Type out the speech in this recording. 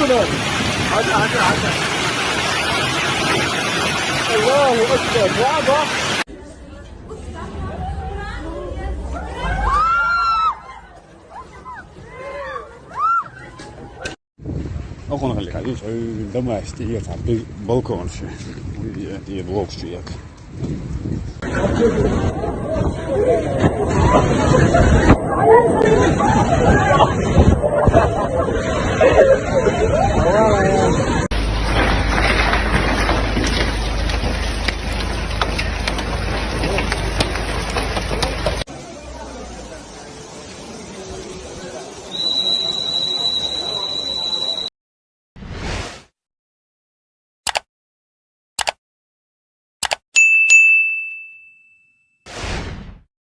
هنا. عدى. الله اكبر. واضح. Ook nog lekker. Dus dan maar is die het op balkons. Die blokstreek.